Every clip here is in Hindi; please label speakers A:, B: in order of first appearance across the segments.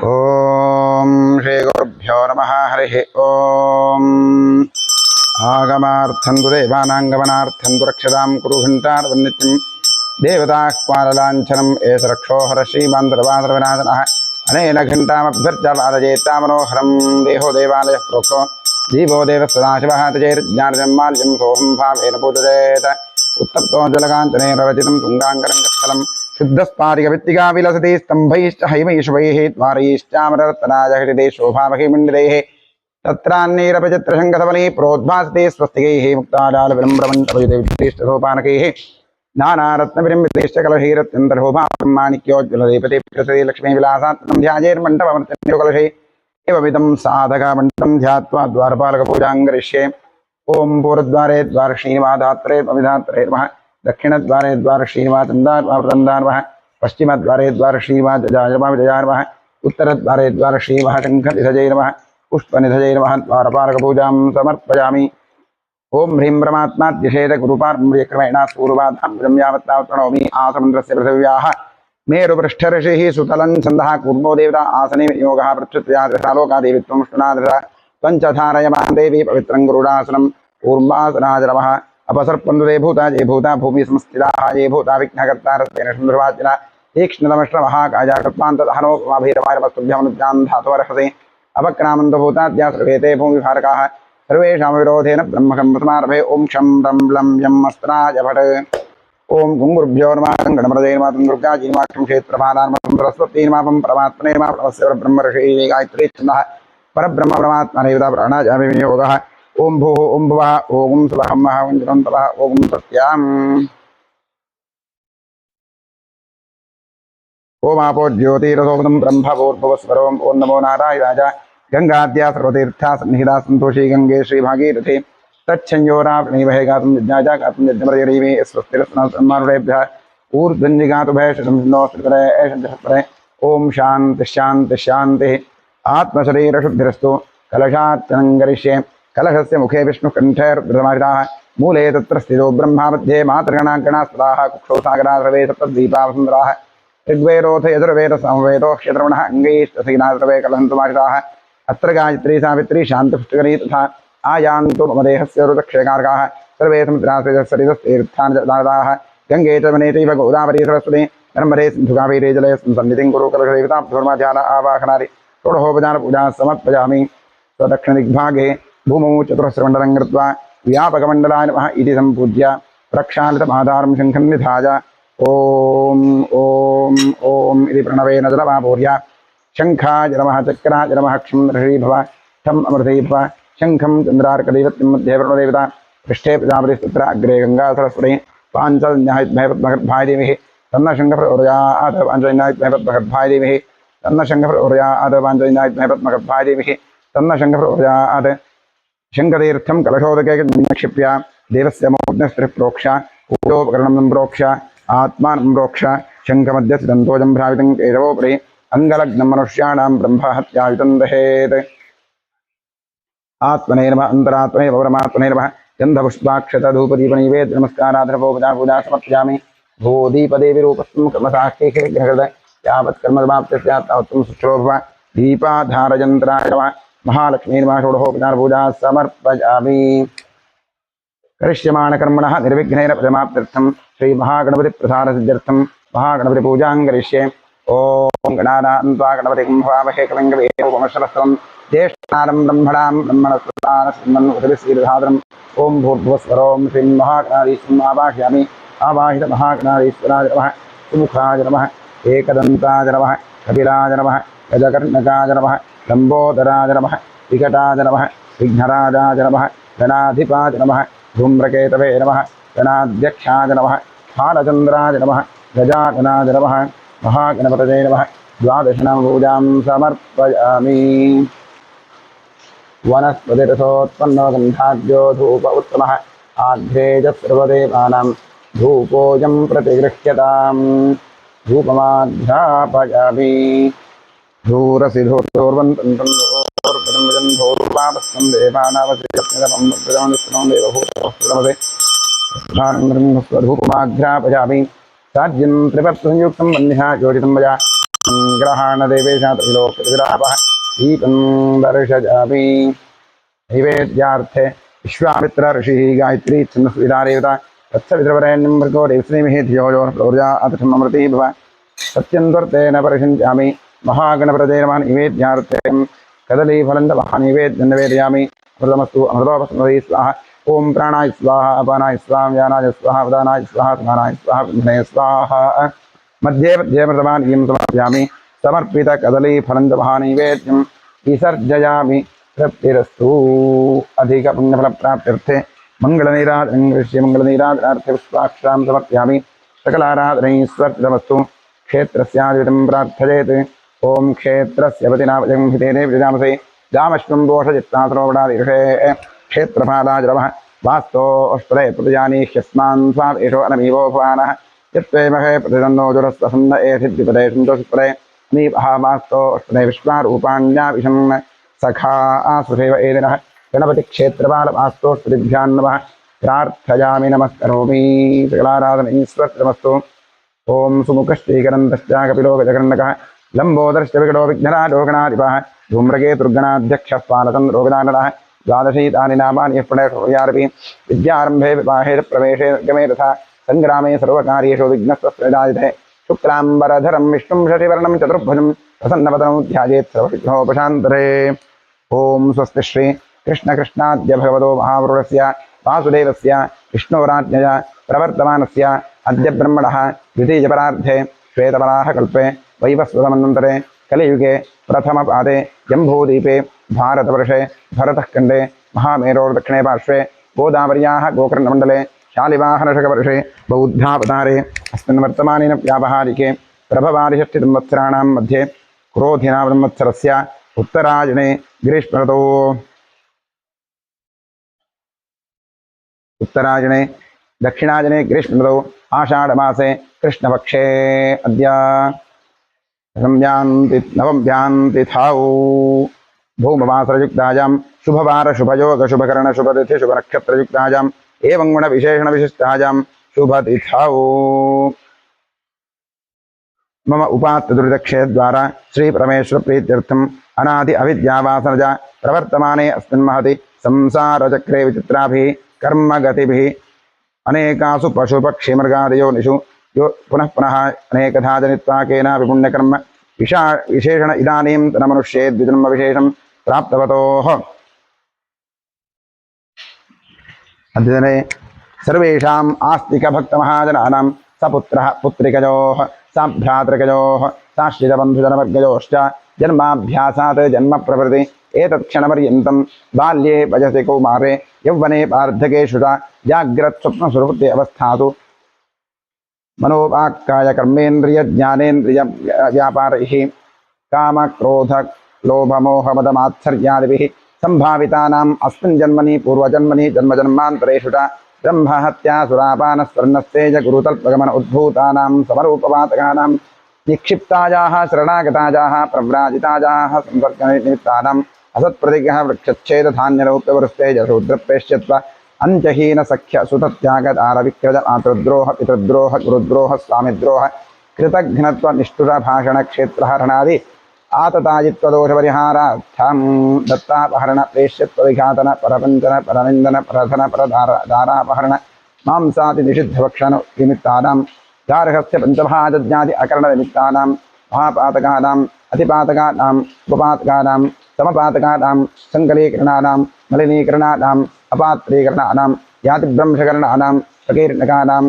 A: ओम श्री गुरुभ्यो नमः हरि ओम आगमार्थं तु देवानांगमनार्थं तु रक्षतां कुरु घण्टार्वन्नित्यं देवताह्वानलाञ्छनम् एष रक्षोहर श्रीमान्तरवादरविनाशनः अनेन घण्टामभ्यर्च्य मनोहरं देहो देवालयः प्रोक्तो दीपो देवः सदाशिवः तजैर्ज्ञानजन्माल्यं सोऽहं भावेन पूजयेत् उत्तप्तो जलकाञ्चनेन रचितं तुङ्गाङ्गरङ्गस्थलं शुद्धस्पाटिकवित्तिका विलसति स्तम्भैश्च हैमैश्वैः द्वारैश्चामररत्नाजहृदे शोभामहिमण्डितैः तत्रान्यैरपचित्रशङ्खधवनैः प्रोद्भासते स्वस्तिकैः मुक्ताडालविलम्बरमण्डपयुतैश्चोपानकैः नानारत्नविरम्बितैश्च कलशैरत्यन्तर्शोभामाणिक्योज्ज्वलदीपते प्रसरे लक्ष्मीविलासात्मनं ध्यायैर्मण्डपमर्चन्योकलशैः एवमिदं साधकामण्डपं ध्यात्वा द्वारपालकपूजां करिष्ये। ओं पूर्वद्वारे द्वारश्रीनिवासात्रे पविधात्रे नमः दक्षिणद्वारे द्वारश्रीनिवासन्दार्वावृतन्दार्वः पश्चिमद्वारे द्वारश्रीनिवासजाय नमः उत्तरद्वारे द्वारश्रीनिवास शङ्खनिधजै नमः पुष्पनिधजै नमः द्वारपालकपूजां समर्पयामि। ओं ह्रीं परमात्माद्यशेत गुरुपार्म्यक्रमेण सूर्वाधां यावत्तावत् प्रणौमि आसमन्द्रस्य पृथिव्याः मेरुपृष्ठऋषिः सुतलं छन्दः कूर्मो देवता आसने योगः पृथ्व्यालोकादेवित्वं स्नादः पंचधारयमान देवी पवित्रं गुरुडासनं कूर्मासनाय नमः अपसर्पन्तु ते भूता ये भूता भूमि संस्थिताः ये भूता विघ्नकर्तारस्तेन सुन्दरवाचिना तीक्ष्णतमश्रमहाकाया कृत्वान्तदहनोपमाभीरवायवस्तुभ्यमनुज्ञां धातुवर्षसे अपक्रामन्तो भूताद्या सर्वेते भूमिभारकाः सर्वेषां विरोधेन ब्रह्मकं समारभे। ओं शं रं लं यं अस्त्राय भट। ओं गुरुभ्यो नमः गणपतये नमः दुर्गाजी नमः क्षेत्रपालाय नमः सरस्वती नमः परमात्मने नमः प्रणवस्य ब्रह्मर्षि गायत्री छन्दः परब्रह्म परमात्मने प्राणायामि विनियोगः। ओं भूः ओं भुवः ओं सुवहं वञ्जनन्तवः ओं सत्याम्। ओम आपो ज्योतिरसोमं ब्रह्मभूर्भुवस्वरों ओं नमो नारायणाय। गंगाद्या सर्वतीर्था सन्निहिता सन्तोषी गंगे श्रीभागीरथे तच्छंयोरावृणीवहे गातुं यज्ञाय गातुं यज्ञमर्यरीमे स्वस्तिरस्मानुरेभ्यः ऊर्ध्वन्निगातु भयशतं नो श्रीकरे एषपरे। ओं शान्ति शान्ति शान्तिः। आत्मशरीरशुद्धिरस्तु। कलशार्चनं करिष्ये। कलशस्य मुखे विष्णुकण्ठे रुद्रमाहिताः मूले तत्र स्थितो ब्रह्मा मध्ये मातृगणागणास्पदाः कुक्षौ सागरा सर्वे सप्तद्वीपावसुन्दराः ऋग्वेदोऽथ यजुर्वेद सामवेदो क्षेत्रमणः अङ्गैस्तथैनाद्रवे कलहन्तुमाहिताः अत्र गायत्री सावित्री शान्तिपुष्टिकरी तथा आयान्तु मम देहस्य रुदक्षयकारकाः सर्वे समुद्रासरितस्तीर्थानदाः गङ्गे च वने चैव गोदावरी सरस्वती नर्मदे सिन्धुकावेरी जले सन्निधिं कुरु कलशदेवताभ्योर्माध्यान आवाहनादि षोडशोपचारपूजा समर्पयामि। स्वदक्षिणदिग्भागे भूमौ चतुरस्रमण्डलं कृत्वा व्यापकमण्डलाय नमः इति सम्पूज्य प्रक्षालितमाधारं शङ्खं निधाय ओम ओम ओम इति प्रणवेन जलमापूर्य शङ्खाय नमः चक्राय नमः क्षं ऋषि भव ठम् अमृते भव शङ्खं चन्द्रार्कदैवत्यं मध्ये प्रणदेवता पृष्ठे प्रजापतिस्तत्र अग्रे गङ्गा सरस्वती पाञ्चजन्यायुद्महे पद्मगर्भाय देवीः तन्न शङ्खप्रचोदयात् पाञ्चजन्यायुद्महे पद्मगर्भाय देवीः तन्न शङ्खप्रचोदयात् पाञ्चजन्यायुद्महे पद्मगर्भाय देवीः तन्न शङ्खप्रचोदयात्। शङ्खतीर्थं कलशोदके निक्षिप्य देवस्य मूर्ध्नस्त्रिः प्रोक्ष्य पूजोपकरणं सम्प्रोक्ष आत्मानं प्रोक्ष शङ्खमध्यस्थितन्तोजं भ्रावितं केशवोपरि अङ्गलग्नं मनुष्याणां ब्रह्महत्यायुतं दहेत्। आत्मने नमः अन्तरात्मने परमात्मने नमः गन्धपुष्पाक्षतधूपदीपनैवेद्य नमस्काराधनपोपचारपूजा समर्पयामि। भूदीपदेवीरूपस्तं कर्मसाक्षिः विघ्नकृत यावत् कर्मसमाप्तिः स्यात् तावत् सुष्ठुरो भव। दीपाधारयन्त्राय नमः महालक्ष्मी नमः षोडशोपचारपूजा समर्पयामि। करिष्यमाणकर्मणः निर्विघ्नेन परमाप्त्यर्थं श्रीमहागणपतिप्रसादसिद्ध्यर्थं महागणपतिपूजां करिष्ये। ओं गणानां त्वा गणपतिं भवामहे कविं कवीनामुपमश्रवस्तमं ज्येष्ठानां ब्रह्मणां ब्रह्मणस्पदानश्रीमन्नुतविश्रीरधातरम्। ओं भूर्भुवस्वरों श्रीं महागणाधीशम् आवाहयामि। आवाहित महागणाधीश्वराय नमः सुमुखाय नमः एकदन्ताय नमः कपिलाय नमः गजकर्णकाय नमः लम्बोदराय नमः विकटाय नमः विघ्नराजाय नमः गणाधिपाय नमः धूम्रकेतवे नमः गणाध्यक्षाय नमः फालचन्द्राय नमः गजाननाय नमः महागणपतये नमः। द्वादशनामपूजां समर्पयामि। वनस्पतिरसोत्पन्नो गन्धाढ्यो धूप उत्तमः आघ्रेय सर्वदेवानां धूपोऽयं प्रतिगृह्यताम्। धूपमाध्यापयामि। धूरसि धूर्वन्तं धूर्वापस्तं देवानावसितं देवभूतमसे स्वधूपमाघ्रापयामि। साध्यं त्रिपत्संयुक्तं वह्निः योजितं मया ग्रहाण देवेशात् विलोकविरापः दीपं दर्शयामि नैवेद्यार्थे विश्वामित्र ऋषिः गायत्री छन्दस्विदारेवता तत्सवितृवरेण्यं भर्गो देवस्नेमिः धियो यो नः प्रचोदयात् अमृती भव सत्यं त्वर्तेन परिषिञ्चामि महागणप्रदे नमः नैवेद्यार्थे कदलीफलं च महानैवेद्यं निवेदयामि अमृतमस्तु अमृतोपस्मृति स्वाहा ओम प्राणाय स्वाहा अपानाय स्वाहा व्यानाय स्वाहा उदानाय स्वाहा समानाय स्वाहा ब्रह्मणे स्वाहा मध्ये मध्ये मृतमानीयं समर्पयामि समर्पित कदलीफलं च महानैवेद्यं विसर्जयामि तृप्तिरस्तु अधिक पुण्यफलप्राप्त्यर्थे मङ्गलनीराजनार्थे पुष्पाक्षां समर्पयामि सकलाराधनैश्वर्तमस्तु क्षेत्रस्यादितं प्रार्थयेत् ओम क्षेत्रस्य पतिनामजं हितेने विजामसे जामश्वं दोषचित्तासरोवडादिषे क्षेत्रपालाय नमः वास्तोऽष्टरे प्रतिजानीह्यस्मान् स्वाम् एषो अनमीवो भवानः यत्त्वेमहे प्रतिदन्नो जुरस्वसन्न एधिद्विपदे सन्तोषपदे अमीपहामास्तोऽष्टरे विश्वारूपाण्या विशन् सखा आसुरेव एदिनः गणपतिक्षेत्रपालमास्तोऽष्टदिभ्यां नमः प्रार्थयामि नमस्करोमि सकलाराधनैश्वर्तमस्तु ओम सुमुखश्चैकरन्तश्च कपिलो गजकर्णकः लम्बोदरश्च विकटो विघ्नराजो गणाधिपः धूम्रकेतुर्गणाध्यक्षः पालचन्द्रो गजाननः द्वादशीतानि नामानि यः प्रणेषोऽपि विद्यारम्भे विवाहे प्रवेशे निर्गमे तथा सङ्ग्रामे सर्वकार्येषु विघ्नस्तस्यजायते शुक्लाम्बरधरं विष्णुं शशिवर्णं चतुर्भुजं प्रसन्नवदनं ध्यायेत् सर्वविघ्नोपशान्तरे ओम स्वस्ति श्री कृष्णकृष्णाद्य भगवतो महापुरुषस्य वासुदेवस्य विष्णोराज्ञया प्रवर्तमानस्य अद्य ब्रह्मणः द्वितीयपरार्धे श्वेतपराहकल्पे वैवस्वतमन्वन्तरे कलियुगे प्रथमपादे जम्बूद्वीपे भारतवर्षे भरतखण्डे महामेरोर्दक्षिणे पार्श्वे गोदावर्याः गोकर्णमण्डले शालिवाहनशकवर्षे बौद्धावतारे अस्मिन् वर्तमानेन व्यावहारिके प्रभवादिषष्टिसंवत्सराणां मध्ये क्रोधिनामसंवत्सरस्य उत्तरायणे ग्रीष्मऋतौ उत्तरायणे दक्षिणायने ग्रीष्मऋतौ आषाढमासे कृष्णपक्षे अद्य नवम्यान्तिथौ भूमवासरयुक्तायां शुभवार शुभयोग शुभकर्ण शुभतिथि शुभनक्षत्रयुक्तायाम् एवं गुणविशेषणविशिष्टायां शुभतिथौ मम उपात्तदुरितक्षेद्वारा श्रीपरमेश्वरप्रीत्यर्थम् अनादि अविद्यावासनजा प्रवर्तमाने अस्मिन् महति संसारचक्रे विचित्राभिः कर्मगतिभिः अनेकासु पशुपक्षिमृगादयोनिषु यो पुनः पुनः अनेकधा जनित्वा केनापि पुण्यकर्म विशेषण इदानीं तन्मनुष्ये द्विजन्मविशेषं प्राप्तवतोः अद्यतने सर्वेषाम् आस्तिकभक्तमहाजनानां सपुत्रः पुत्रिकयोः साभ्रातृकयोः साश्रितबन्धुजनवर्गयोश्च जन्माभ्यासात् जन्मप्रभृति एतत्क्षणपर्यन्तं बाल्ये वयसि कौमारे यौवने वार्धकेषु च जाग्रत्स्वप्नसुषुप्ति अवस्थासु मनोवाक्काय कर्मेन्द्रिय ज्ञानेन्द्रिय व्यापारैः कामक्रोध लोभमोहमदमात्सर्यादिभिः सम्भावितानाम् अस्मिन् जन्मनि पूर्वजन्मनि जन्मजन्मान्तरेषु च ब्रह्महत्यासुरापानस्वर्णस्तेज गुरुतल्पगमन उद्भूतानां समरूपपातकानां निक्षिप्तायाः शरणागतायाः प्रव्राजितायाः संसर्गनिमित्तानाम् असत्प्रतिज्ञः वृक्षच्छेदधान्यरूप्यवरुस्तेजशूद्रप्रेष्यत्व अंत्यहीन सख्य सुतत्यागदार विक्रज मातृद्रोह पितृद्रोह गुरुद्रोह स्वामिद्रोह कृतघ्नत्व निष्ठुर भाषण क्षेत्रहरणादि आततायित्वदोषपरिहारार्थं दत्तापहरण प्रेष्यत्व विघातन परपञ्चन परनिन्दन परधन परदारापहरण मांसादि निषिद्धभक्षण निमित्तानां गार्हस्य पंचभाजज्ञादि अकरण निमित्तानां महापातकानां अतिपातकानां उपपातकानां समपातकानां संकलीकरणानां मलिनीकरणानां अपात्रीकरणानां यातिभ्रंशकरणानां प्रकीर्णकानां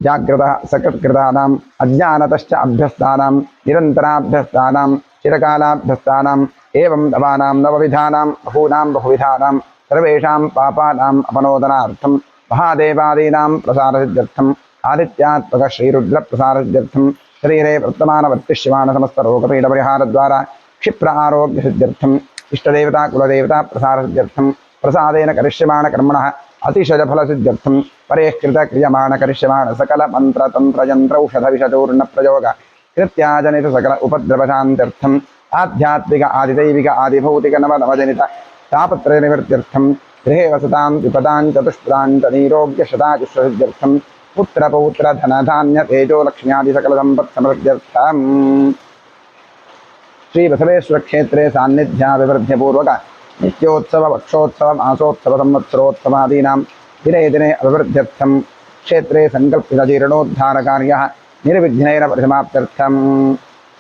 A: जाग्रतः सकृत्कृतानाम् अज्ञानतश्च अभ्यस्तानां निरन्तराभ्यस्तानां चिरकालाभ्यस्तानाम् एवं नवानां नवविधानां बहूनां बहुविधानां सर्वेषां पापानाम् अपनोदनार्थं महादेवादीनां प्रसारसिद्ध्यर्थम् आदित्यात्मक श्रीरुद्रप्रसारसिद्ध्यर्थं शरीरे वर्तमानवर्तिष्यमाणसमस्तरोगपीडपरिहारद्वारा क्षिप्र आरोग्यसिद्ध्यर्थम् इष्टदेवता कुलदेवता प्रसारसिद्ध्यर्थं प्रसादेन करिष्यमाण कर्मणः अतिशयफलसिद्ध्यर्थं परेष्कृत क्रियमाण करिष्यमाण सकल मंत्र तंत्र यंत्र औषध विषचूर्ण प्रयोग कृत्याजनित सकल उपद्रवशान्त्यर्थम् आध्यात्मिक आदिदैविक आदिभौतिक नवनवजनित तापत्रय निवृत्त्यर्थं गृहे वसतां विपदां चतुष्पदां च नैरोग्यशतायुष्यसिद्ध्यर्थं पुत्र पौत्र धन धान्य तेजो लक्ष्म्यादि सकल संपत् समृद्ध्यर्थम श्री बसवेश्वर क्षेत्रे सान्निध्याभिवृद्ध्य पूर्वक नित्योत्सव वक्षोत्सव मासोत्सव संवत्सरोत्सवादीनां दिने दिने अभिवृद्ध्यर्थम क्षेत्रे संकल्पित जीर्णोद्धार कार्यः निर्विघ्नेन परिसमाप्त्यर्थम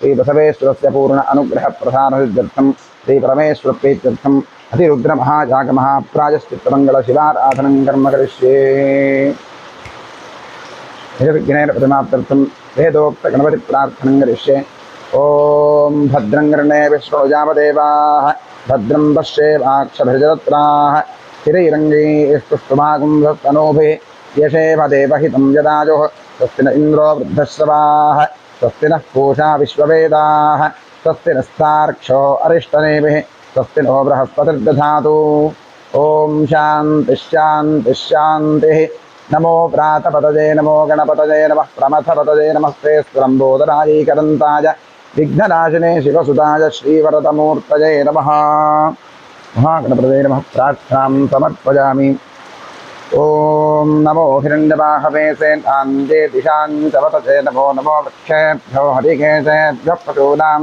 A: श्री बसवेश्वरस्य पूर्ण अनुग्रह प्रसादसिद्ध्यर्थम श्री परमेश्वर प्रीत्यर्थम अतिरुद्र महाजाग महाप्रायश्चित्तमंगल शिवाराधनं कर्म करिष्ये निर्विघ्नेन परिसमाप्त्यर्थम वेदोक्त गणपति प्रार्थनं करिष्ये ओम भद्रं कर्णे विष्णुजामदेवाः भद्रं पश्येमाक्षभिर्जत्राः स्थिरैरङ्गैः पुष्पमागुंसस्तनूभिः यशेव देवहितं यदाजुः स्वस्ति न इन्द्रो वृद्धश्रवाः स्वस्ति नः पूषा विश्ववेदाः स्वस्ति नस्तार्क्ष्यो अरिष्टनेमिः स्वस्ति नो बृहस्पतिर्दधातु ओम शान्तिः शान्तिः शान्तिः नमो प्रातपतये नमो गणपतये नमः प्रमथपतये नमस्ते स्त्रम्बोदरायैकदन्ताय विघ्ननाशिने शिवसुताय श्रीवरदमूर्तये नमः महागणपतये नमः प्रार्थनां समर्पयामि ओम नमो हिरण्यवाहवे सेनान्ते दिशां च पतये नमो नमो वृक्षेभ्यो हरिकेशेभ्यः पशूनां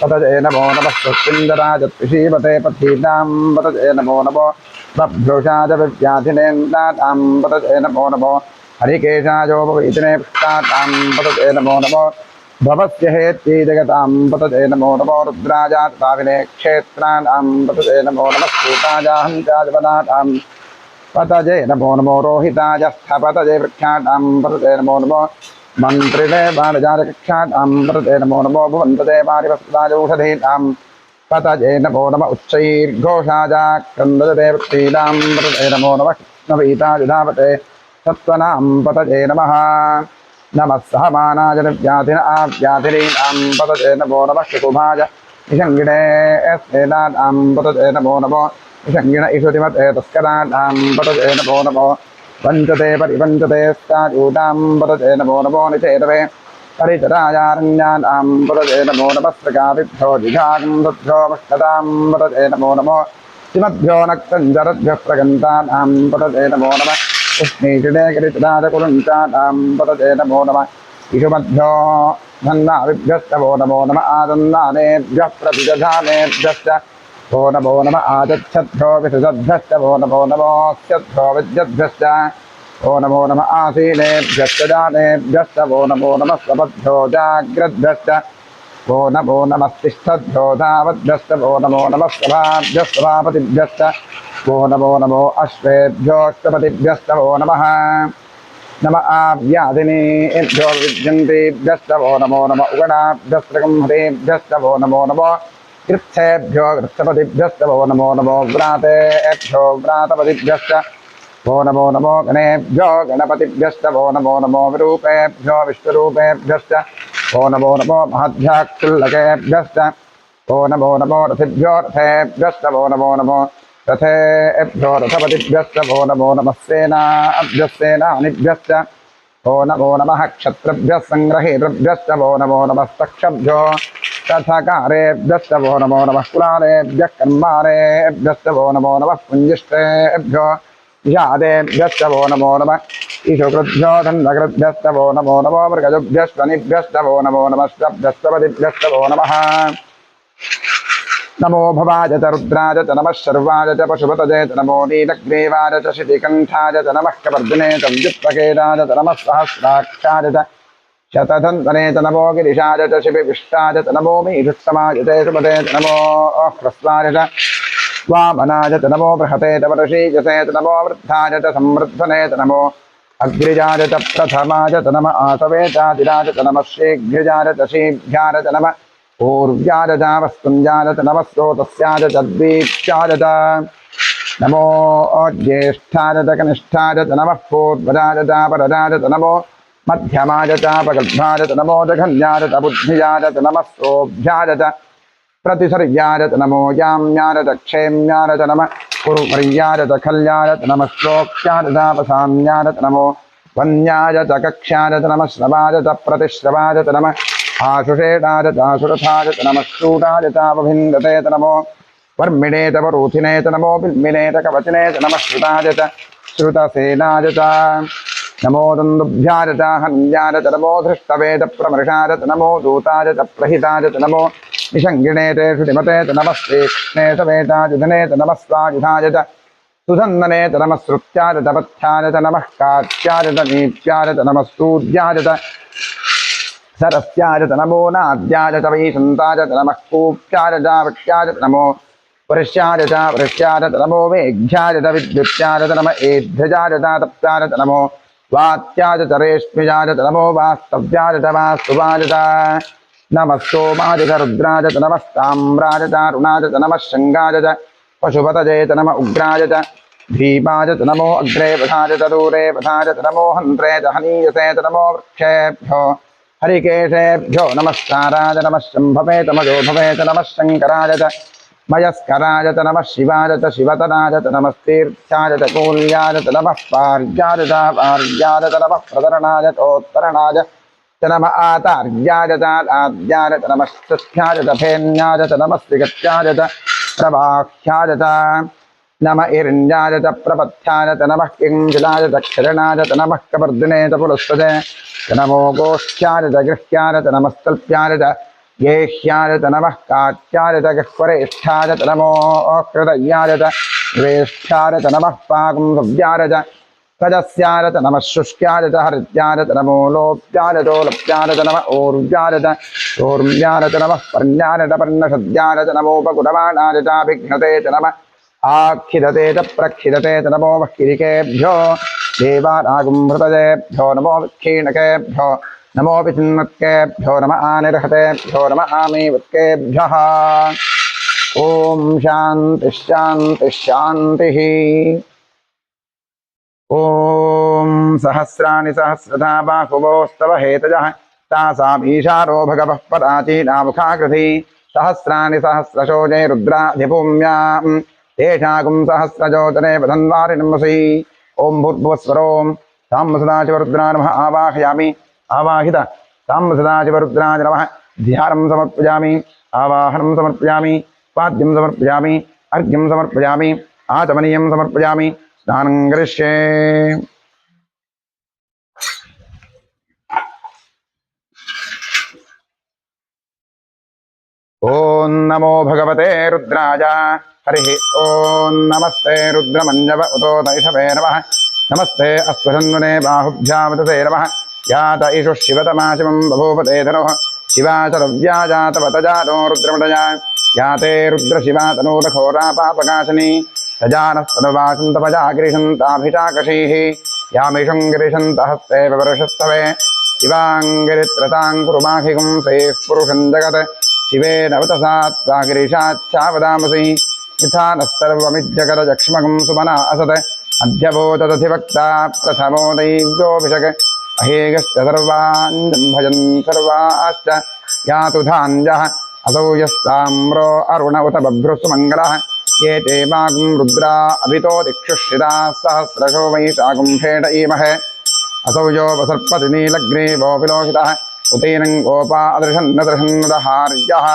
A: पतये नमो नमः स्वस्तिन्दराजत्पिषीवते पथीनां पतये नमो नमो बभ्रुषाज विव्याधिनेन्द्राणां पतये नमो नमो हरिकेशायोपवीतिने पुष्टातां पतये नमो नमो भवस्य हेत्यै जगतां पतये नमो नमो रुद्राजाताविने क्षेत्राणां पतये नमो नमः सूताजाहञ्चाजवनानां पतये नमो नमो रोहिताय स्थपतये वृक्षाणां पतये नमो नमो मन्त्रिणे बाणजातकक्षाणां पतये नमो नमो भुवन्तते पारिवस्ताजौषधीनां पतये नमो नमः उच्चैर्घोषाजाक्रन्दते वृत्तीनां पतये नमो नमः कृष्णवीतायुधावते सत्त्वनां पतये नमः नमः सहमानाय निर्व्याधिन आव्याधिनीनां पतये नमो नमः शुकुभाय निषङ्गिणे स्नेनानां पतये नमो नमो निषङ्गिण इषुतिमते तस्कराणां पतये नमो नमो वञ्चते परिवञ्चते स्तायूनां पतये नमो नमो निषेधवे परिचरायारण्यानां पतये नमो नमः स्रगाभिभ्यो जिघागुंसभ्यो मष्टतां पतये नमो नमो सिमभ्यो नक्तञ्जरद्भ्यः प्रगन्तानां पतये नमो नमः उष्णीषिणे गिरिचराजकुलञ्चानां पतये नमो नमः इषुमभ्यो धन्नाभिभ्यश्च वो नमो नमः आदन्नानेभ्यः प्रतिदधानेभ्यश्च वो नमो नमः आचच्छद्भ्यो विसृजद्भ्यश्च वो नमो नमोऽस्यद्भ्यो विद्यद्भ्यश्च वो नमो नमः आसीनेभ्यश्च जानेभ्यश्च वो नमो नमः स्वपद्भ्यो जाग्रद्भ्यश्च वो नमो नमः तिष्ठद्भ्यो धावद्भ्यश्च वो नमो नमः सभाभ्यः सभापतिभ्यश्च वो नमो नमो अश्वेभ्योऽष्टपतिभ्यश्च वो नमः नम आव्याधिनेभ्यो विद्यन्तेभ्यश्च वो नमो नमः उगणाभ्यस्त्रगंहतेभ्यश्च वो नमो नमो गृत्सेभ्यो गृत्सपतिभ्यश्च वो नमो नमो व्रातेभ्यो व्रातपतिभ्यश्च वो नमो नमो गणेभ्यो गणपतिभ्यश्च वो नमो नमो विरूपेभ्यो विश्वरूपेभ्यश्च वो नमो नमो महद्भ्याक्षुल्लकेभ्यश्च वो नमो नमो रथिभ्यो रथेभ्यश्च वो नमो नमो रथेभ्यो रथपतिभ्यश्च वो नमो नमः सेनानिभ्यश्च वो नमो नमः क्षत्रभ्यः संग्रहेतृभ्यश्च वो नमो नमः तक्षभ्यो तथकारेभ्यश्च वो नमो नमः कुलालेभ्यः कर्मारेभ्यश्च वो नमो नमः पुञ्जिष्टेभ्यो यादेभ्यश्च वो नमो नमः ईशुकृभ्यो धन्वकृभ्यश्च वो नमो नमो मृगजुभ्यश्वनिभ्यश्च वो नमो नमः शब्दस्वपतिभ्यश्च वो नमः नमो भवाय च रुद्राय च नमः शर्वाय च पशुपतये च नमो नीलग्रीवाय च शितिकण्ठाय च नमः कपर्दिने च विद्युत्प्रकेताय च नमः सहस्राक्षाय च शतधन्वने च नमो गिरिशाय च शिबिविष्टाय च नमो मीषुत्तमाय च सुपते च नमो ह्रस्वाय च वामनाय च नमो बृहते च वरशीजसे च नमो वृद्धाय च संवृद्धने च नमो अग्रिजाय च प्रथमाय च नमः आसवे चादिराय च नमः शीघ्रजाय च शीभ्याय च नमः पूर्व्याय च वस्तुञ्जाय च नमः स्रोतस्याय च द्वीप्याय च नमो ज्येष्ठाय च कनिष्ठाय च नमः पूर्वजाय च परजाय च नमो मध्यमाय च पगल्भाय च नमो जघन्याय च बुद्धिजाय च नमः सोऽभ्याय च प्रतिसर्याय च नमो याम्याय च क्षेम्याय च नमः कुरुपर्याय च खल्याय च नमः श्लोक्याय च वसाम्याय च नमो वन्याय च कक्ष्याय च नमः श्रवाय च प्रतिश्रवाय च नमः आशुषेणाय च आशुरथाय च नमः शूटाय चावभिन्दते च नमो वर्मिणे च वरूथिने च नमो बिल्मिने च कवचिने च नमः श्रुताय च श्रुतसेनाय च नमो दन्दुभ्याय च हन्याय च नमो धृष्टवे च प्रमृषाय च नमो दूताय च प्रहिताय च नमो निषङ्गिणे च श्रुतिमते च नमस्ते कृष्णे च वेदायुधने च नमस्वायुधाय च सुधन्दने च नमः श्रुत्याय च पथ्याय च नमः कात्याय च नीत्याय च नमः सूर्याय च सरस्याय च नमो नाद्याय च वैशन्ताय च नमः कूप्याय च वक्ष्याय च नमो वर्ष्याय च नमो मेघ्याय च विद्युत्याय च नमः एभ्यजाय च तप्ताय च नमो वात्याय च रेष्म्याय च नमो वास्तव्याय च वास्तुवाय च नमः सोमाय च रुद्राय च नमस्ताम्राय च अरुणाय च नमः शङ्गाय च पशुपतये च नमः उग्राय च भीमाय च नमो अग्रे वधाय च दूरे वधाय च नमो हन्त्रे च हनीयसे च नमो वृक्षेभ्यो हरिकेशेभ्यो नमस्काराय नमः शम्भवे च मजोभवे च नमः शङ्कराय च मयस्कराय च नमः शिवाय च शिवतराय च नमस्तीर्थ्याय च कूल्याय च नमः पार्याय च पार्याय च नमः प्रतरणाय चोत्तरणाय च नमः आतार्याय च आद्याय च नमः स्तुत्याय च फेन्याय च नमः श्रीगत्याय च प्रवाह्याय च नमः इरण्याय च प्रपथ्याय च नमः किङ्किलाय च क्षरणाय च नमः कपर्दिने च पुलस्त्वजे च नमो गोष्ठ्याय च गृह्याय च नमस्तल्प्याय च गेह्याय च नमः काट्याय च गह्वरेष्ठ्याय च नमो हृदयाय च वेष्ठ्याय च नमः पाकुंसव्याय च कजस्याय च नमः शुष्क्याय च हरित्याय च नमो लोप्याय चोलप्याय च नमः ऊर्व्याय च चोर्व्याय च नमः पर्ण्याय च पर्णशद्याय च नमोपकुटमाणाय चाभिघ्नते च नमः आखिदते च प्रक्षिदते च नमो वह्किरिकेभ्यो देवानागुम्भृतजेभ्यो नमो विक्षीणकेभ्यो नमोऽपि चिन्मत्केभ्यो नमः आनिर्हतेभ्यो नमः आमीवत्केभ्यः ॐ शान्तिः शान्तिः शान्तिः ॐ सहस्राणि सहस्रधा बाहुवोस्तव हेतजः तासामीशारो भगवः पराचीनामुखाकृति सहस्राणि सहस्रशोजे रुद्राधिभूम्यां तेषाकुं सहस्रजोतरे वधन्वारिणंसि ॐ भूर्भुवस्वरों तां सदाशिवरुद्रा नमः आवाहयामि आवाहित तां सदाशिवरुद्राय नमः ध्यानं समर्पयामि आवाहनं समर्पयामि पाद्यं समर्पयामि अर्घ्यं समर्पयामि आचमनीयं समर्पयामि स्नानं करिष्ये ॐ नमो भगवते रुद्राय हरिः ॐ नमस्ते रुद्रमन्यव उतो दैषवे नमः नमस्ते अश्वधन्वने बाहुभ्यामतसे नमः यात ईशुः शिवतमा शिवं बभूवते धनुः शिवा चरव्या जातवतजातो रुद्रमटया याते रुद्रशिवा तनूरघोरा पापकाशिनी सजानस्तनुवासन्तपजा गिरिशन्ताभिषाकशीः यामिषं गिरिशन्तहस्ते विवर्षस्तवे शिवाङ्गिरित्रतां कुरुमाहिगुं सेः पुरुषं जगत् शिवेन वतसा गिरीशाच्छावदामसि यथा नः सर्वमिज्जगरजक्ष्मकं सुमना असत् अध्यभूतदधिवक्ता प्रथमो दैव्योऽभिषक् अहेगश्च सर्वान् भजन् सर्वाश्च यातु धान्यः असौ यस्ताम्रो अरुण उत बभ्रुसुमङ्गलः ये ते मागुं रुद्रा अभितो दिक्षुषिताः सहस्रशो वै सागुं फेडयीमहे असौ यो वसर्पति नीलग्रीवो विलोहितः उतेनं गोपा अदृशन्नदृशन्नदहार्यः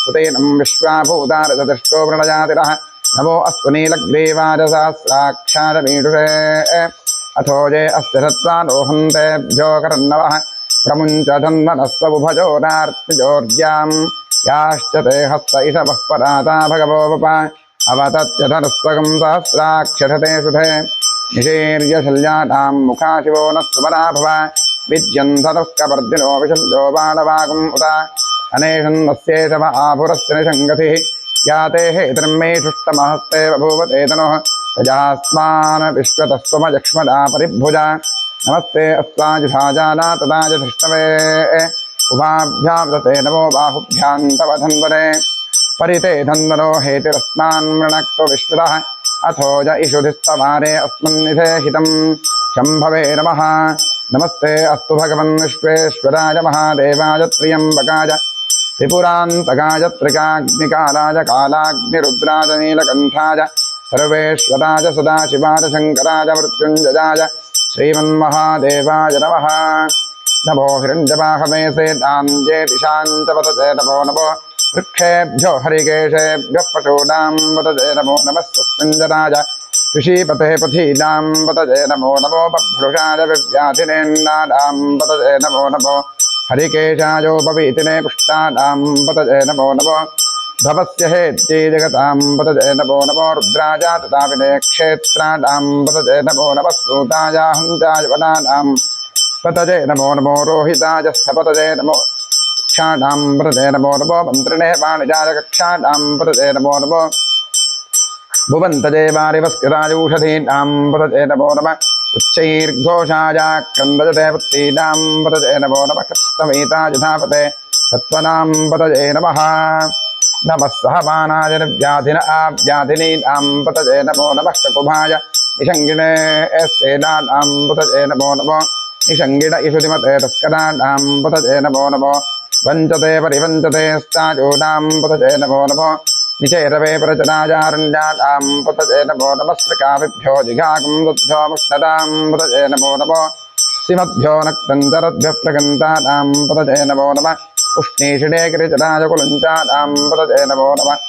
A: उतेनं विश्वाभूतारदृष्टो प्रणजातिरः नमो अस्तु नीलग्रीवाय सहस्राक्षारमीडुषे अथो ये अस्य सत्त्वानोहन्तेभ्यो करन्नवः प्रमुञ्च धन्वनस्वबुभजोरार्तिजोर्यां याश्च ते हस्त इषवः पराता भगवो वप अवतत्य धनुस्वगं सहस्राक्षते सुधे निशीर्यशल्यानां मुखा शिवो नः सुमना भव विद्यन्धनुःकपर्दिनो विशल्यो बाणवागुम् उत अनेशन्नस्येषव आभुरस्य निषङ्गतिः याते हेतर्मेषुष्टमहस्ते बभूवते तनुः तजास्मान् विश्वतस्त्वमजक्ष्मदा परिभुजा नमस्ते अस्त्वाजुषाजाना तदाज धृष्टवे उभाभ्यां दते नमो बाहुभ्यां तव धन्वने परिते धन्वनो हेतिरस्मान् मृणक्तो विश्वतः अथो ज इषुधिस्तवारे अस्मन्निधे हितं शम्भवे नमः नमस्ते अस्तु भगवन् विश्वेश्वराय महादेवाय त्र्यम्बकाय त्रिपुरान्तकाय त्रिकाग्निकालाय कालाग्निरुद्राय नीलकण्ठाय सर्वेश्वराय सदाशिवाय शङ्कराय मृत्युञ्जयाय श्रीमन्महादेवाय नमः नमो हिरण्यवाहवे सेताञ्जे दिशाञ्च वतते नमो नमो वृक्षेभ्यो हरिकेशेभ्यः पशूनां वतते नमो नमः सुस्मिञ्जराय ऋषिपते पथीनां पतये नमो नमो बभ्रुषाय विव्याधिनेन्नानां पतये नमो नमो हरिकेशायोपवीतिने पुष्टानां पतये नमो नमो भवस्य हेत्यै जगतां पतये नमो नमो रुद्राजा तथा विने क्षेत्राणां पतये नमो नमः सूतायाहञ्चाय वनानां पतये नमो नमो रोहिताय स्थपतये नमो कक्षाणां पतये नमो नमो मन्त्रिणे वाणिजाय कक्षाणां पतये नमो नमो भुवन्तजे वारिवस्कृतायूषधीनां पतये नमो नमः उच्चैर्घोषाय क्रन्दजते वृत्तीनां पतये नमो नमः कृत्स्नवेताय धापते सत्त्वनां पतये नमः नमः सहमानाय निर्व्याधिन आव्याधिनीनां पतये नमो नमः ककुभाय निषङ्गिणे स्तेनानां पतये नमो नमो निषङ्गिण इषुतिमते तस्कराणां पतये नमो नमो वञ्चते परिवञ्चते स्ताजूनां पतये नमो नमो निचैरवे प्रचनाजारण्यानां पतये नमो नमः स्त्रिकाभिभ्यो जिघागं दुद्भ्यो मुष्णतां पतये नमो नमो सिमभ्यो नक्तञ्जरद्भ्यः प्रगन्तानां पतये नमो नमः उष्णीषिणे गिरिजराजकुलञ्चानां पतये नमो नमः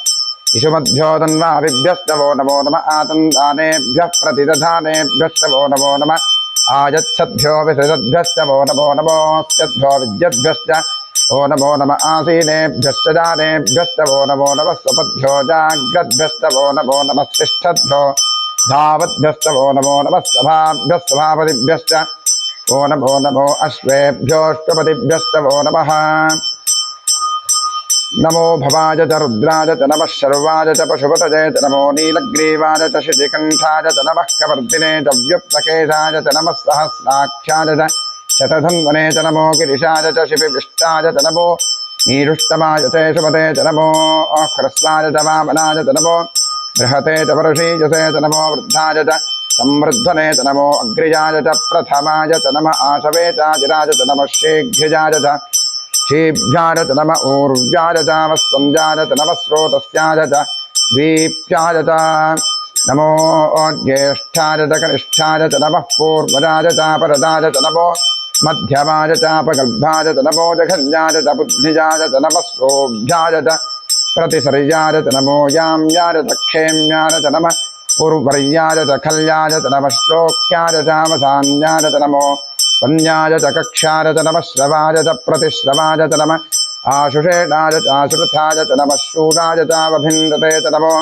A: इषुमद्भ्यो तन्वाभिभ्यश्च वो नमो नमः आतन्दानेभ्यः प्रतिदधानेभ्यश्च वो नमो नमः आयच्छद्भ्यो विसृजद्भ्यश्च वो नमो नमोऽस्यद्भ्यो विद्यद्भ्यश्च ओ नमो नमः आसीनेभ्यश्च जानेभ्यश्च वो नमो नमः स्वपद्भ्यो जाग्रद्भ्यश्च वो नमो नमः तिष्ठद्भ्यो धावद्भ्यश्च वो नमो नमः सभाभ्यः सभापतिभ्यश्च वो नमो नमो अश्वेभ्योऽष्टपतिभ्यश्च वो नमः नमो भवाय च रुद्राय च नमः शर्वाय च पशुपतये च नमो नीलग्रीवाय च शितिकण्ठाय च नमः कवर्दिने च व्युप्तकेशाय च नमः सहस्राक्षाय च शतधन्वने च नमो गिरिशाय च शिपिविष्टाय च नमो नीरुष्टमाय च शुभते च नमो ह्रस्वाय च वामनाय च नमो बृहते च परशीजसे च नमो वृद्धाय च संवृद्धने च नमो अग्रिजाय च प्रथमाय च नमः आशवे चाजिराय च नमः शीघ्रजाय च शीभ्याय च नमः ऊर्व्याय च वस्वन्द्याय च नमः स्रोतस्याय च दीप्याय च नमो ज्येष्ठाय च कनिष्ठाय च नमः पूर्वजाय च परदाय च नमो मध्यमाय च अपगल्भाय च नमो जघन्याय च बुद्धिजाय च नमः सोऽभ्याय च प्रतिसर्याय च नमो याम्याय च क्षेम्याय च नमः पूर्वर्याय च खल्याय च नमः श्लोक्याय च अवसान्याय च नमो वन्याय च कक्षाय च नमः श्रवाय च प्रतिश्रवाय च नमः आशुषेणाय च आश्रुताय च नमः शूराय च अवभिन्दते च नमो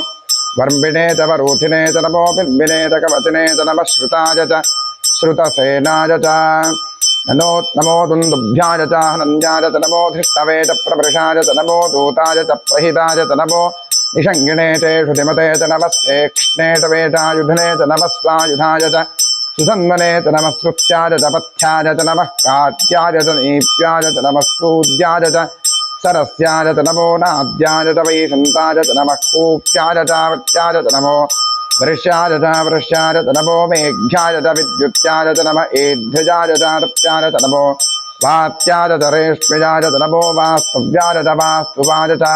A: वर्मिणे च वरूथिने च नमो बिम्बिने च कवचिने च नमः श्रुताय च श्रुतसेनाय च नमो दुन्दुभ्याय च हनन्याय च नमो धृष्टवे च प्रवृषाय च नमो दूताय च प्रहिताय च नमो निषङ्गिणे च श्रुतिमते च नमः सेक्ष्णे च वेटायुधने च नमः स्वायुधाय च सुसन्वने च नमः श्रुत्याय च पथ्याय च नमः काट्याय च नीप्याय च नमः सूद्याय च सरस्याय च नमो नाद्याय च वैशन्ताय च नमः कूप्याय च वत्याय च नमो वृष्याय च वृष्याय च नमो मेघ्याय च विद्युत्याय च नमः एध्याय च तप्याय च नमो वात्याय च रेष्म्याय च नमो वास्तव्याय च वास्तुवाय च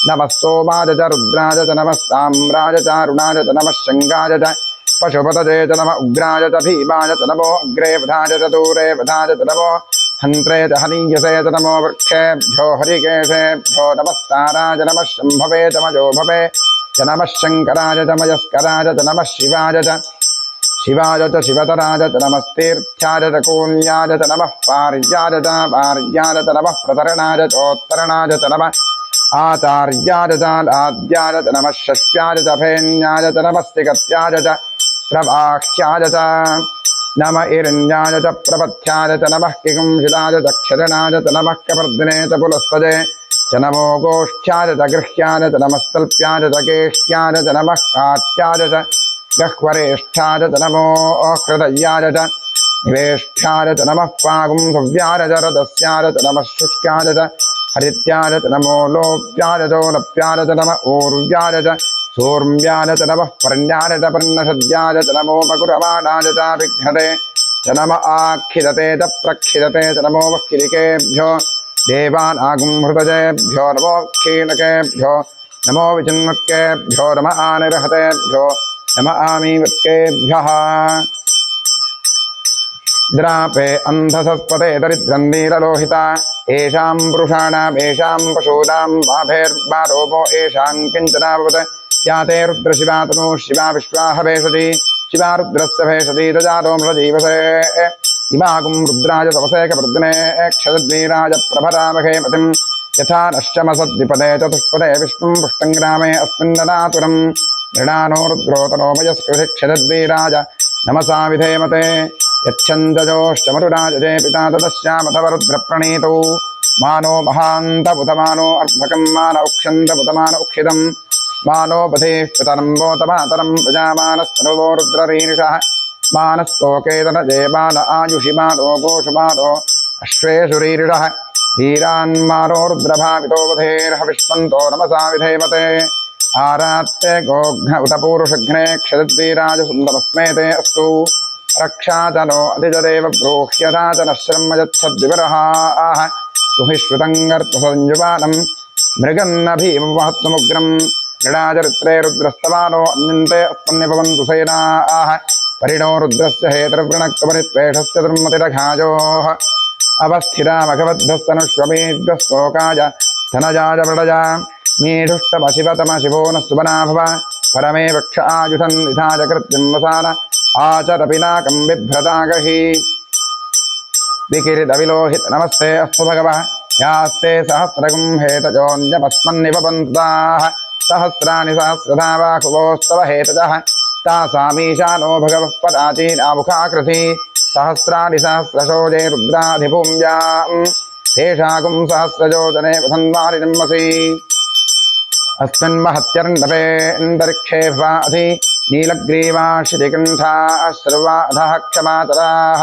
A: नमः सोमाय च रुद्राय च नमः साम्राय च अरुणाय च नमः शङ्गाय च पशुपतये च नमः उग्राय च भीमाय च नमो अग्रे वधाय च दूरे वधाय च नमो हन्त्रे च हनीयसे च नमो वृक्षेभ्यो हरिकेशेभ्यो नमस्ताराय नमः शम्भवे च मजोभवे च नमः शङ्कराय च मयस्कराय च नमः शिवाय च शिवतराय च नमस्तीर्थ्याय च कूल्याय च नमः पार्याय च वार्याय च नमः प्रतरणाय चोत्तरणाय च नमः आचार्याय च आद्याय च नमः षष्ट्याय च भेन्याय च नमः स्तिकत्याय च प्रवाह्याय च नमः इरण्याय च प्रपथ्याय च नमः किकुंशिलाय च क्षरणाय च नमः कपर्दिने च पुलस्तजे च नमो गोष्ठ्याय च गृह्याय च नमस्तल्प्याय च केष्ट्याय च नमः काट्याय च गह्वरेष्ठाय च नमो हृदयाय च निवेष्ठ्याय च नमः पागुंसव्याय च रदस्याय च नमः शुष्क्याय च हरित्याय च नमो लोप्याय च नप्याय च नमः ऊर्व्याय च सूर्म्याय च नमः पर्ण्याय च पर्णशद्याय च नमो मकुरवाणाय च विघ्नते च नमः आक्षिदते च प्रक्षिदते च नमो वक्किलिकेभ्यो देवानागुंहृतजेभ्यो नमो क्षीणकेभ्यो नमो विचिन्मत्केभ्यो नमः आनिर्हतेभ्यो नमः आमीवत्केभ्यः द्रापे अन्धसस्पते दरिद्रन्दीरलोहिता येषां पुरुषाणां येषां पशूनां बाभेर्बारोपो येषां किञ्चनाभवत् या ते रुद्रशिवा तनु शिवा विश्वाह भेषजी शिवा रुद्रस्य भेषजी दजातो मृजीवसे इमागुं रुद्राज तपसे कवर्धने क्षरद्वीराज प्रभरामहे मतिं यथा नश्चमसद्विपदे चतुष्पदे विष्णुं पुष्टङ्ग्रामे अस्मिन्ननातुरं मृणानो रुद्रोतनोमयस्कृति क्षरद्वीराज नमसा विधेमते यच्छन्दजोष्टमरुराजते पिता ततश्यामतवरुद्रप्रणीतौ मानो महान्तपुतमानो अर्भकं मान उक्षन्तपुतमान उक्षितं मानो पथेः पितरं वोतमातरं प्रजामानस्तनुवो रुद्ररीरिषः मानस्तोकेतनजयमान आयुषि मानो गोषुमानो अश्वेषुरीरिषः धीरान्मानो रुद्रभावितो वधेर्हविष्मन्तो नमसा विधेमते आरात्ते गोघ्न उत पूरुषघ्ने क्षरद्वीराज सुन्दरस्मेते अस्तु रक्षा च नो अधिजदेव ब्रूह्यथा च नश्रम यच्छद्विवरहाः सुहिश्रुतङ्गर्तसंयुवानं मृगन्न भीममहत्तमुग्रं गृणाचरित्रे रुद्रस्तवानो अन्यन्ते अस्मन्यपवन्तु सेनाः परिणो रुद्रस्य हेतर्वृणक्तपरित्वेषस्य दुर्मतिरघाजोः अवस्थिरामघवद्धस्तनुष्वमेद्यस्तोकाय धनजाय व्रडजा मीढुष्टमशिवतम शिवो न सुबना भव परमे वृक्ष आयुधन् विधाय कृत्यं वसान आचरपिनाकं बिभ्रतागहि विकिरितविलोहित नमस्ते अस्तु भगवः यास्ते सहस्रगुं हेतजोऽन्यपस्मन्निपपन्ताः सहस्राणि सहस्रधा बाहुवोस्तव हेतजः तासामीशानो भगवः पदाचीनामुखाकृति सहस्राणि सहस्रशोजे रुद्राधिभूम्यां तेषागुं सहस्रजोजने वसन्वारिजन्मसि अस्मिन्महत्यर्णवेऽन्तरिक्षे भाधि नीलग्रीवाशितिकण्ठाः सर्वाधः क्षमातराः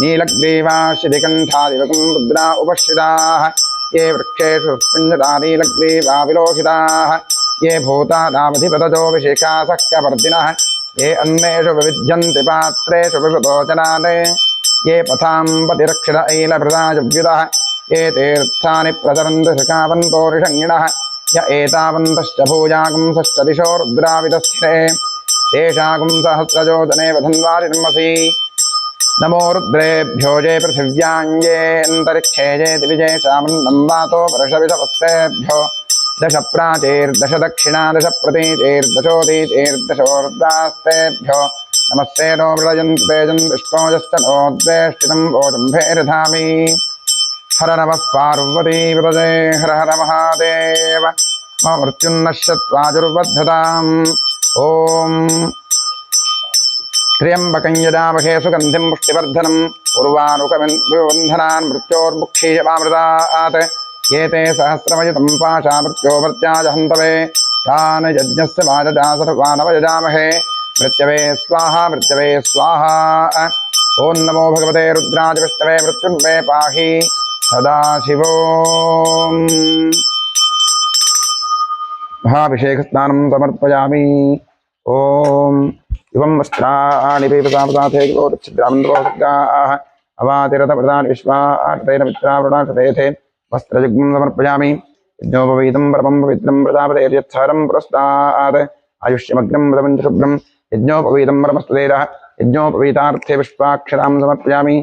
A: नीलग्रीवाशितिकण्ठादिवकं रुद्रा उपश्रिताः ये वृक्षेषु स्पृञ्जता नीलग्रीवा विलोहिताः ये भूतानामधिपतजो विशिखासख्यवर्धिनः ये अन्नेषु विविध्यन्ति पात्रेषु विवतोचनान् ये पथां पतिरक्षित ऐलभृताजव्युतः ये तीर्थानि प्रचरन्ति शिखावन्तो ऋषङ्गिणः य एतावन्तश्च भूयागुंसश्च दिशो रुद्रावितस्थिरे तेषागुं सहस्रजोजने वधन्वारिर्मसि नमो रुद्रेभ्यो ये पृथिव्याङ्गेऽन्तरिक्षे ये दिविजे चामन्नं वातो वर्षविधवस्तेभ्यो दश प्राचीर्दश दक्षिणा दश प्रतीचीर्दशोदीचीर्दशोर्दास्तेभ्यो नमस्ते नो व्रजन्तु तेजं विष्णोजश्च नो द्वेष्टितं वोजम्भेर्धामि हर नमः पार्वती व्रजे हर हर महादेव मम मृत्युन्नश्यत्वाजुर्बद्धताम् ॐ त्र्यम्बकं यजामहे सुगन्धिं पुष्टिवर्धनं उर्वारुकबन्धनान् मृत्योर्मुक्षीयमामृतात् एते सहस्रमयुतं पाशा मृत्योर्मर्त्याय हन्तवे तान् यज्ञस्य वाजजा सर्वानवयजामहे मृत्यवे स्वाहा मृत्यवे स्वाहा ॐ नमो भगवते रुद्राय विष्णवे मृत्युन्मे पाहि सदाशिवो महाभिषेकस्नानं समर्पयामि ॐ इवं वस्त्राणि पीपसापसाथे गोरच्छिद्रामन्दोसर्गाः अवातिरथप्रदानि विश्वातेन मित्रावृणाशतेथे वस्त्रयुग्मं समर्पयामि यज्ञोपवीतं परमं पवित्रं प्रजापतेर्यच्छारं पुरस्तात् आयुष्यमग्नं व्रतमञ्च शुभ्रं यज्ञोपवीतं परमस्तुतेजः यज्ञोपवीतार्थे पुष्पाक्षरां समर्पयामि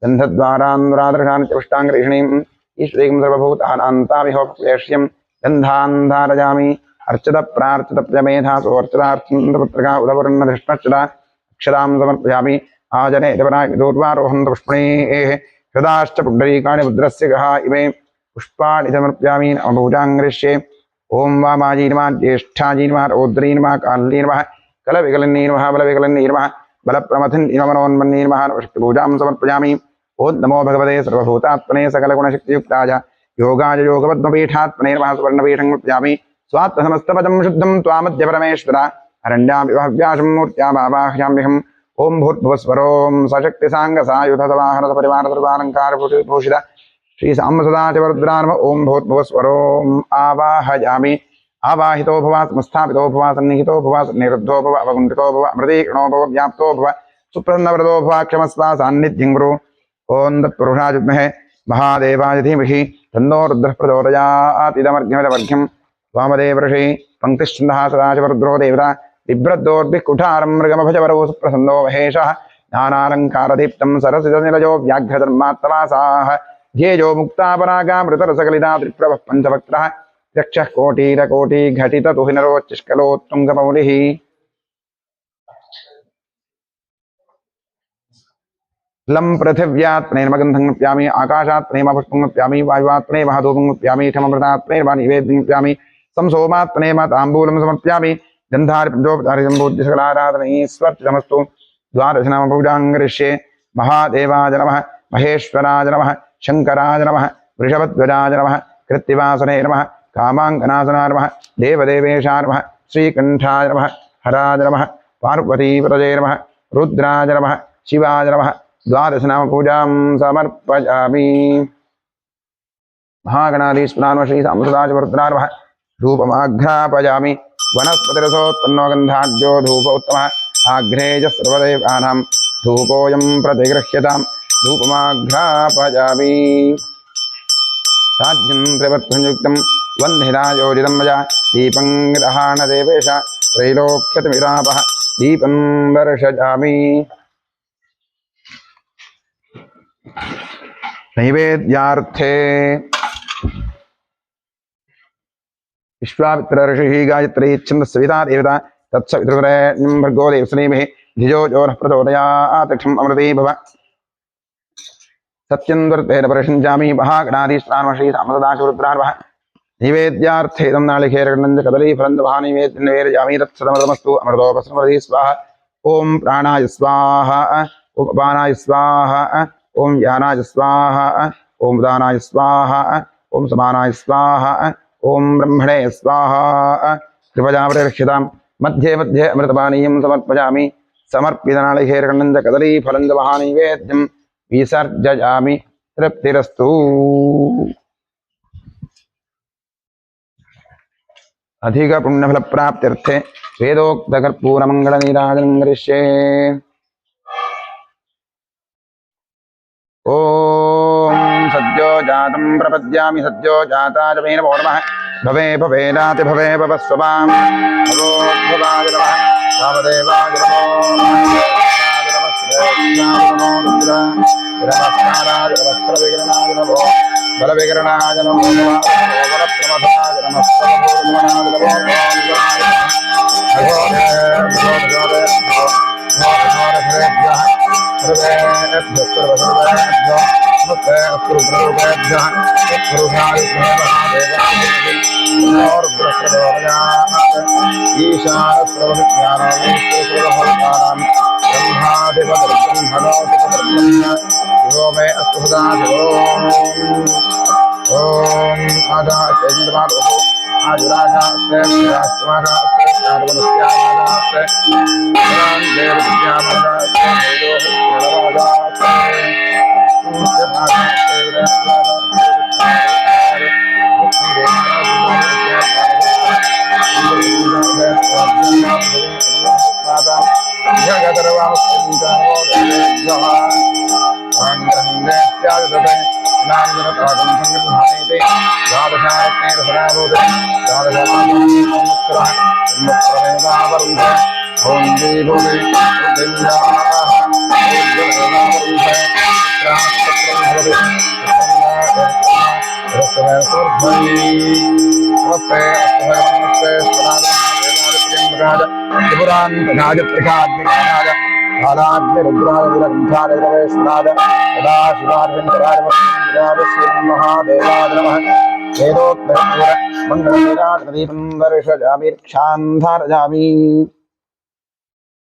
A: गन्धद्वारान्वरादर्शान् च पुष्टाङ्गरीषणीम् ईश्वरीं सर्वभूतानान्तामिहोपक्लेश्यं गन्धान् धारयामि अर्चित प्रार्चित प्रजमेधासो अर्चितार्चितपत्रिका उदवर्णधिष्णश्चिता अक्षरां समर्पयामि आजने दूर्वारोहन्त पुष्पणेः हृदाश्च पुण्डरीकाणि रुद्रस्य गहा इमे पुष्पाणि समर्पयामि नमपूजाङ्गरिष्ये ॐ वामाजीर्मा ज्येष्ठाजीर्मा रौद्रीर्मा कालीर्मः कलविकलनीर्मः बलविकलनीर्मः बलप्रमथिन्मनोन्मन्नीर्मः शक्तिपूजां समर्पयामि ॐ नमो भगवते सर्वभूतात्मने सकलगुणशक्तियुक्ताय योगाय योगपद्मपीठात्मने नमः सुवर्णपीठं समर्पयामि स्वात्मसमस्तपदं शुद्धं त्वामद्य परमेश्वर अरण्यामि भव्याशं मूर्त्यामावाहयाम्यहम् ॐ भूर्भुवस्वरों सशक्तिसाङ्गसायुधसवाहनसपरिवार सर्वालङ्कारभूषित श्रीसाम्बसदाशिवरुद्रा नमः ॐ भूर्भुवस्वरों आवाहयामि आवाहितो भव संस्थापितो भव सन्निहितो भव सन्निरुद्धो भव अवगुण्ठितो भव अमृतीक्ष्णो भव व्याप्तो भव सुप्रसन्नव्रतो भव क्षमस्व सान्निध्यं गुरु ॐ तत्पुरुषाय विद्महे महादेवाय धीमहि तन्नो रुद्रः प्रचोदयात् इदमर्घ्यमिदमर्घ्यं वामदेवर्षि पङ्क्तिश्चन्दः सदाशिवरुद्रो देवता बिभ्रद्दोर्भिः मृगमभजवरो सुप्रसन्नो महेशः ज्ञानालङ्कारदीप्तं सरसिजनिलयो व्याघ्रधर्मात्तवासाः ध्येयो मुक्तापरागामृतरसकलिता त्रिप्रभः पञ्चवक्त्रः यक्षः कोटिरकोटिघटिततुहिनरोच्चिष्कलोत्तुङ्गमौलिः लं पृथिव्यात् प्रणेर्मगन्धं प्यामि आकाशात् प्रणेमपुष्पं प्यामि वायुवात् प्रणेमहधूपं प्यामि ठममृतात् प्रणेर्वानिवेद्यं प्यामि संसोमात् प्रणेमताम्बूलं समर्प्यामि गन्धार्पणोपचारिजम्बूद्दिशकलाराधनैस्वर्चितमस्तु द्वादशनामपूजां करिष्ये महादेवाय नमः महेश्वराय नमः शङ्कराय नमः वृषभध्वजाय नमः कृत्तिवासने नमः कामाङ्गनासनाय नमः देवदेवेशाय नमः श्रीकण्ठाय नमः हराय नमः पार्वतीपतये नमः रुद्राय नमः शिवाय नमः द्वादशनामपूजां समर्पयामि महागणाधीश्वरान् श्री साम्बुदाचवरुद्राय नमः धूपमाघ्रापयामि वनस्पतिरसोत्पन्नो गन्धाढ्यो धूप उत्तमः आघ्रेय सर्वदेवानां धूपोऽयं प्रतिगृह्यतां धूपमाघ्रापयामि साध्यं त्रिवत्संयुक्तं वह्निरायोजितं मया दीपं गृहाणदेवेश त्रैलोक्यतिमिरापः दीपं दर्शयामि नैवेद्यार्थे विश्वामित्र ऋषिः गायत्री छन्दस्सविता देवता तत्सवितुर्वरेण्यं भर्गो देवस्नेमिः धिजो यो नः प्रचोदयात् क्षम् अमृते भव सत्यं द्वर्तेन परिषञ्चामि महागणाधीश्वरान् श्री सामदाशरुद्रान् वः नैवेद्यार्थे इदं नालिकेरगण्डं च कदलीफलं च महानैवेद्यं निवेदयामि तत्सदमृतमस्तु अमृतोपस्मृति स्वाहा ॐ प्राणाय स्वाहा ॐ अपानाय स्वाहा ॐ व्यानाय स्वाहा ॐ उदानाय स्वाहा ॐ समानाय स्वाहा ॐ ब्रह्मणे स्वाहा कृपयावरक्षतां मध्ये मध्ये अमृतपानीयं समर्पयामि समर्पितनालिकेरगण्डं च कदलीफलं च महानैवेद्यं विसर्जयामि तृप्तिरस्तु अधिक पुण्यफल प्राप्त्यर्थे वेदोक्तकर्पूरमङ्गलनीराजनं करिष्ये ॐ सद्यो जातं प्रपद्यामि सद्यो जाताय मे नमो नमः भवे भवेनाति भवे भवस्वभां भवोद्भवाय नमः वामदेवाय नमो नमस्काराय नमस्त्रविगरणाय नमो बलविगरणाय नमो बलप्रमथाय नमः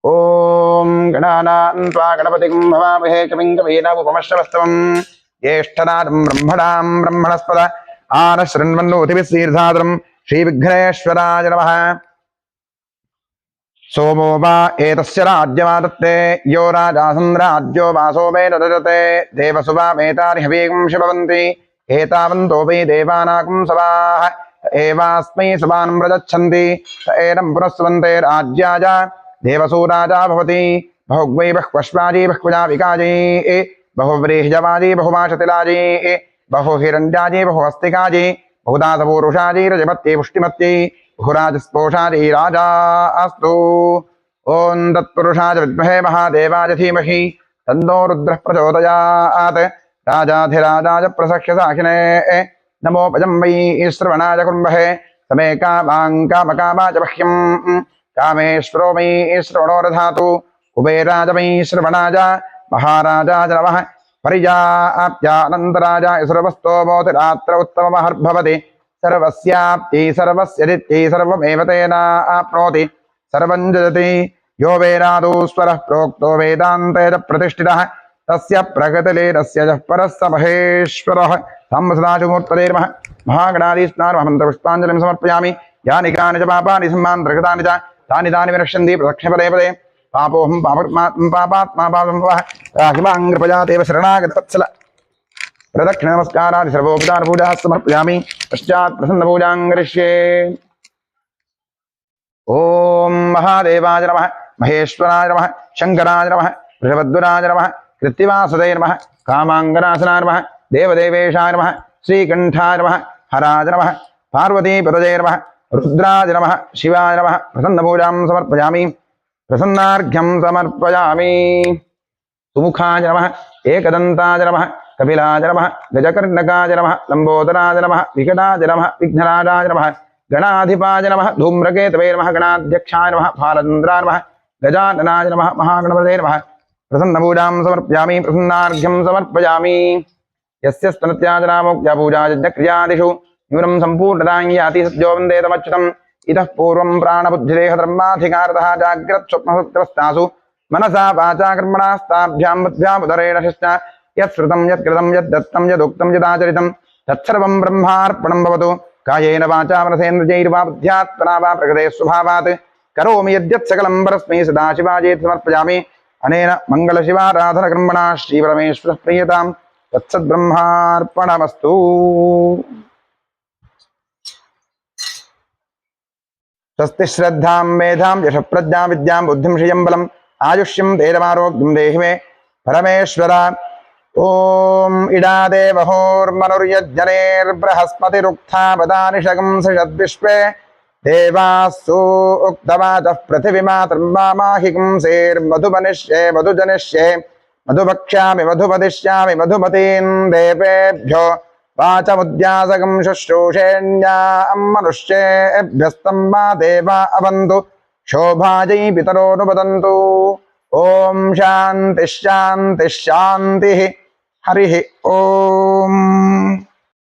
A: ॐ गणानां त्वा गणपतिं भवामहे कविं कवीनामुपमश्रवस्तमं ज्येष्ठराजं ब्रह्मणां ब्रह्मणस्पद आनशृण्वन्नोतिभिस्सीर्धातरं श्रीविघ्नेश्वराय नमः सोमो वा एतस्य राज्यमादत्ते यो राजासन् राज्यो वासो मे ददते देवसुवा मेतानि हवीं शिववन्ति एतावन्तो वै देवानागं सवाः एवास्मै सवान् प्रयच्छन्ति त एनं पुनस्वन्ते राज्याय देवसू राजा भवति बहुग्वै बह्वश्वाजी बह्वजा विकाजी बहुव्रीहिजवाजी बहुमाशतिलाजी बहुहिरण्जाजी बहुहस्तिकाजी बहुदासपूरुषाजी रजपत्यै पुष्टिमत्यै बहुराजस्पोषाजी राजा अस्तु ॐ तत्पुरुषाय विद्महे महादेवाय धीमहि तन्नो रुद्रः प्रचोदयात् राजाधिराजाय प्रसख्य साखिने नमोपजं वै श्रवणाय कुर्महे समे कामाङ्कामकामाच मह्यं कामेश्वरो वै श्रवणो दधातु कुबेराज वै श्रवणाय महाराजाय नमः परिजाप्यानन्तराजाय सर्वस्तोमोतिरात्र उत्तममहर्भवति सर्वस्याप्त्यै सर्वस्य दित्यै सर्वमेव तेनाप्नोति सर्वं जयति यो वेदादौ स्वरः प्रोक्तो वेदान्ते च प्रतिष्ठितः तस्य प्रगतिलीनस्य यः परः स महेश्वरः तं सदाशिवमूर्तये नमः महागणाधीष्णान् मन्त्रपुष्पाञ्जलिं समर्पयामि यानि कानि च पापानि सम्मान्तर्गतानि च तानि तानि विनश्यन्ति प्रदक्षिणे पदे पदे पापोऽहं पापात्मा पापं कृपया देव शरणागतवत्सल प्रदक्षिण नमस्कारादि सर्वोपचार पूजा समर्पयामि पश्चात् प्रसन्न पूजां करिष्ये ओम महादेवाय नमः महेश्वराय नमः शंकराय नमः वृषभध्वराय नमः कृत्तिवासुदे नमः कामाङ्गनाशनाय नमः देवदेवेशाय नमः श्रीकण्ठाय नमः हराय नमः पार्वतीपतये नमः रुद्राय नमः शिवाय नमः प्रसन्न पूजां समर्पयामि प्रसन्नार्घ्यं समर्पयामि सुमुखाय नमः एकदन्ताय नमः कपिलाय नमः गजकर्णकाय नमः लंबोदराय नमः विकटाय नमः विघ्नराजाय नमः गणाधिपाय नमः धूम्रकेतवे नमः गणाध्यक्षाय नमः फालचन्द्राय नमः गजाननाय नमः महागणपतये नमः प्रसन्नपूजां समर्पयामि प्रसन्नार्घ्यं समर्पयामि यस्य स्तनत्याजनामोक्त्या पूजायज्ञक्रियादिषु न्यूनं सम्पूर्णतां याति सद्यो वन्दे तमच्युतम् इतः पूर्वं प्राणबुद्धिदेहधर्माधिकारतः जाग्रत्स्वप्नसुप्तवस्थासु मनसा वाचा कर्मणास्ताभ्यां बुद्ध्यामुदरेण शिष्ट यत्श्रुतं यत्कृतं यद्दत्तं यदुक्तं यदाचरितं तत्सर्वं ब्रह्मार्पणं भवतु कायेन वाचा मनसेन्द्रियैर्वा बुद्ध्यात्मना वा प्रकृते स्वभावात् करोमि यद्यत् सकलं परस्मै सदाशिवाजेति समर्पयामि अनेन मङ्गलशिवाराधनकर्मणा श्रीपरमेश्वरः प्रीयतां तत्सद्ब्रह्मार्पणमस्तु स्वस्ति श्रद्धां मेधां यशप्रज्ञा विद्यां बुद्धिं श्रियं बलम् आयुष्यं तेजमारोग्यं देहि मे परमेश्वर ओम इडादेवहोर्मनुर्यज्ञनेर्बृहस्पतिरुक्था वदानिषगं सृजद्विश्वे देवासु उक्तवाचः पृथिवीमातर्मामाहिकं सेर्मधुमनिष्ये मधुजनिष्ये मधुभक्ष्यामि मधुपदिष्यामि मधुमतीन् देवेभ्यो वाचमुद्यासकं शुश्रूषेण्यां मनुष्येभ्यस्तं मा देवा अवन्तु शोभायै पितरोऽनुवदन्तु ओम शांति शांति शांति हरि ओम।